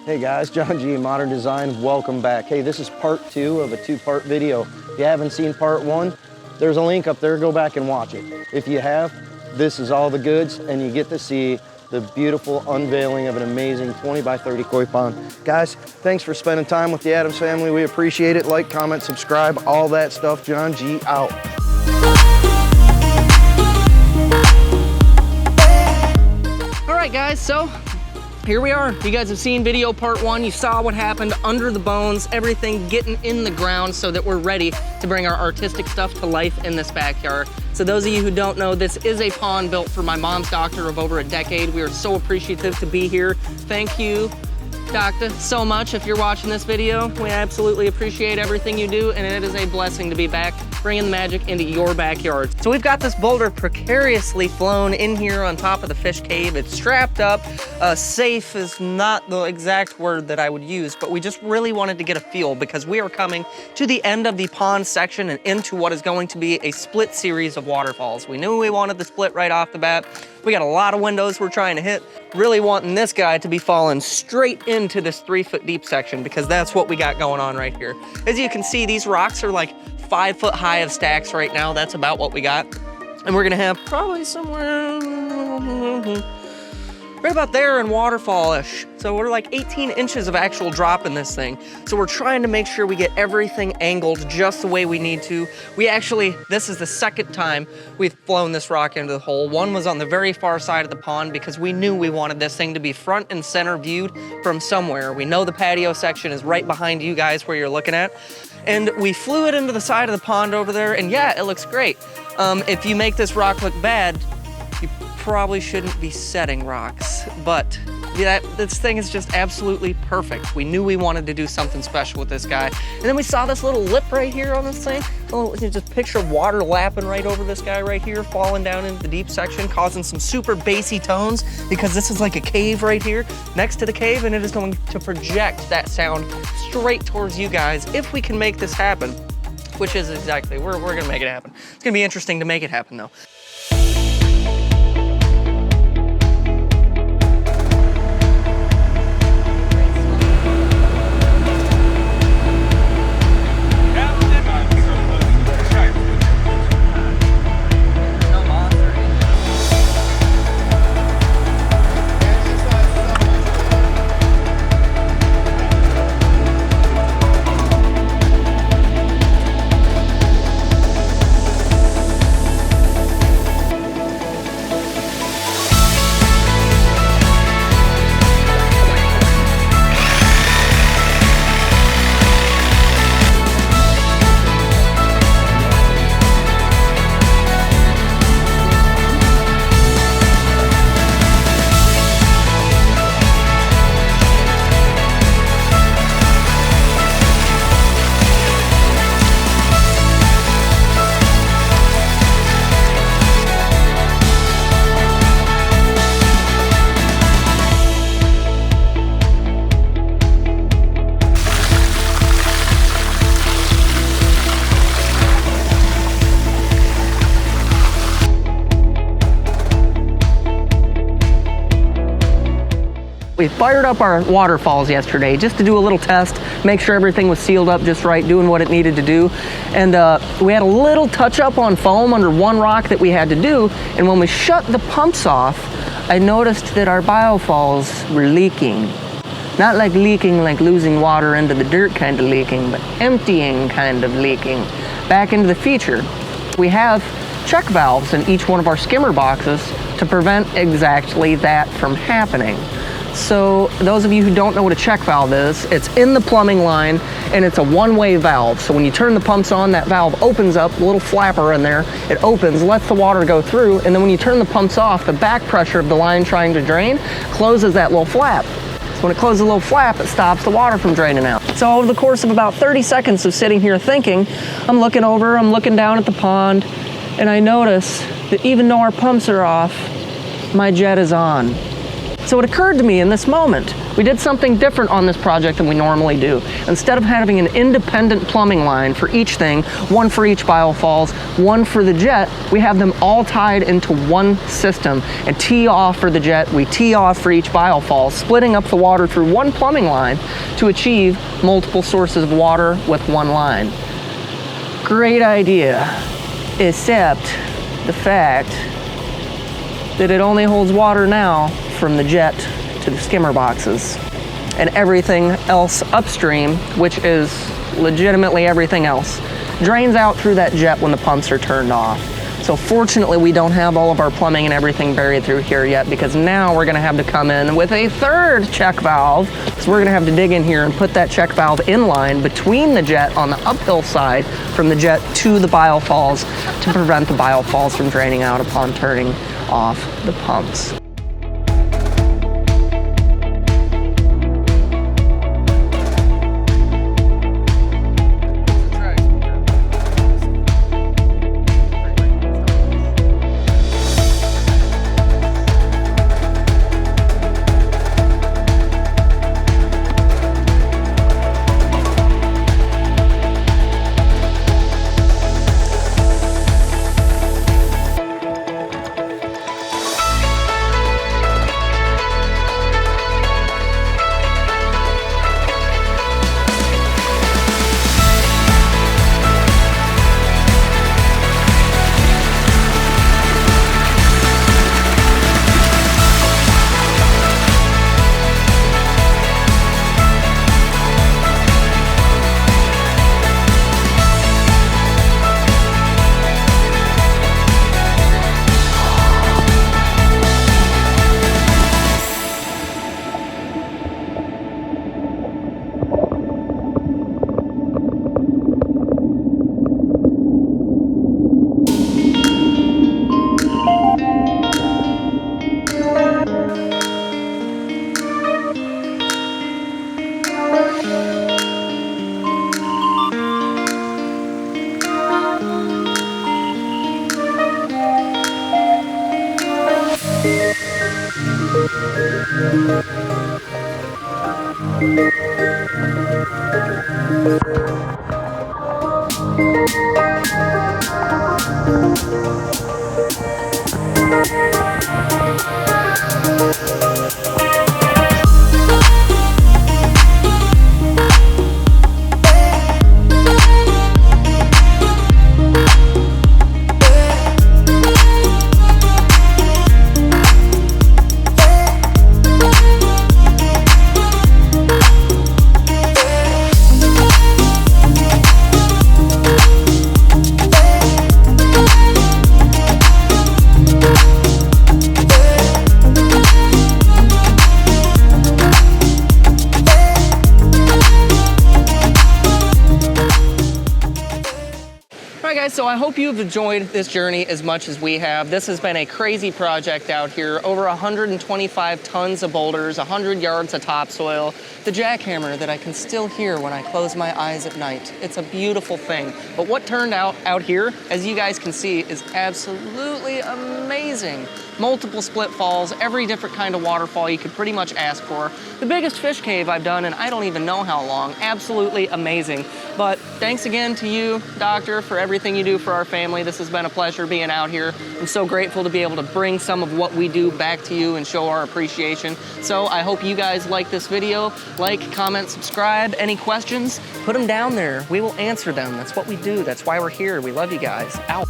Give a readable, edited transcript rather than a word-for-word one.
Hey guys, John G, Modern Design, welcome back. Hey, this is part 2 of a 2-part video. If you haven't seen part 1, there's a link up there, go back and watch it. If you have, this is all the goods, and you get to see the beautiful unveiling of an amazing 20 by 30 koi pond. Guys, thanks for spending time with the Adams family. We appreciate it. Like, comment, subscribe, all that stuff. John G out. All right, guys, so here we are. You guys have seen video part 1. You saw what happened under the bones, everything getting in the ground so that we're ready to bring our artistic stuff to life in this backyard. So those of you who don't know, this is a pond built for my mom's doctor of over a decade. We are so appreciative to be here. Thank you, Doctor, so much. If you're watching this video, we absolutely appreciate everything you do, and it is a blessing to be back, bringing the magic into your backyard. So we've got this boulder precariously flown in here on top of the fish cave. It's strapped up. Safe is not the exact word that I would use, but we just really wanted to get a feel because we are coming to the end of the pond section and into what is going to be a split series of waterfalls. We knew we wanted the split right off the bat. We got a lot of windows we're trying to hit. Really wanting this guy to be falling straight into this 3-foot deep section because that's what we got going on right here. As you can see, these rocks are like 5 foot high of stacks right now. That's about what we got. And we're gonna have probably somewhere right about there in waterfall-ish. So we're like 18 inches of actual drop in this thing. So we're trying to make sure we get everything angled just the way we need to. We actually, this is the second time we've flown this rock into the hole. One was on the very far side of the pond because we knew we wanted this thing to be front and center viewed from somewhere. We know the patio section is right behind you guys where you're looking at. And we flew it into the side of the pond over there, and yeah, it looks great. If you make this rock look bad, you probably shouldn't be setting rocks, but yeah, this thing is just absolutely perfect. We knew we wanted to do something special with this guy. And then we saw this little lip right here on this thing. Oh, just picture water lapping right over this guy right here, falling down into the deep section, causing some super bassy tones because this is like a cave right here next to the cave, and it is going to project that sound straight towards you guys if we can make this happen, which is exactly, we're gonna make it happen. It's gonna be interesting to make it happen though. We fired up our waterfalls yesterday just to do a little test, make sure everything was sealed up just right, doing what it needed to do. And we had a little touch up on foam under one rock that we had to do. And when we shut the pumps off, I noticed that our biofalls were leaking. Not like leaking, like losing water into the dirt kind of leaking, but emptying kind of leaking back into the feature. We have check valves in each one of our skimmer boxes to prevent exactly that from happening. So those of you who don't know what a check valve is, it's in the plumbing line and it's a one-way valve. So when you turn the pumps on, that valve opens up, a little flapper in there, it opens, lets the water go through, and then when you turn the pumps off, the back pressure of the line trying to drain closes that little flap. So when it closes the little flap, it stops the water from draining out. So over the course of about 30 seconds of sitting here thinking, I'm looking down at the pond, and I notice that even though our pumps are off, my jet is on. So it occurred to me in this moment, we did something different on this project than we normally do. Instead of having an independent plumbing line for each thing, one for each biofalls, one for the jet, we have them all tied into one system. And tee off for the jet, we tee off for each biofall, splitting up the water through one plumbing line to achieve multiple sources of water with one line. Great idea, except the fact that it only holds water now from the jet to the skimmer boxes, and everything else upstream, which is legitimately everything else, drains out through that jet when the pumps are turned off. So fortunately, we don't have all of our plumbing and everything buried through here yet, because now we're gonna have to come in with a third check valve. So we're gonna have to dig in here and put that check valve in line between the jet on the uphill side from the jet to the biofalls to prevent the biofalls from draining out upon turning off the pumps. So I hope you've enjoyed this journey as much as we have. This has been a crazy project out here. Over 125 tons of boulders, 100 yards of topsoil, the jackhammer that I can still hear when I close my eyes at night. It's a beautiful thing. But what turned out here, as you guys can see, is absolutely amazing. Multiple split falls, every different kind of waterfall you could pretty much ask for. The biggest fish cave I've done in I don't even know how long. Absolutely amazing. But thanks again to you, Doctor, for everything you do for our family. This has been a pleasure being out here. I'm so grateful to be able to bring some of what we do back to you and show our appreciation. So I hope you guys like this video. Like, comment, subscribe. Any questions, put them down there. We will answer them. That's what we do. That's why we're here. We love you guys. Out.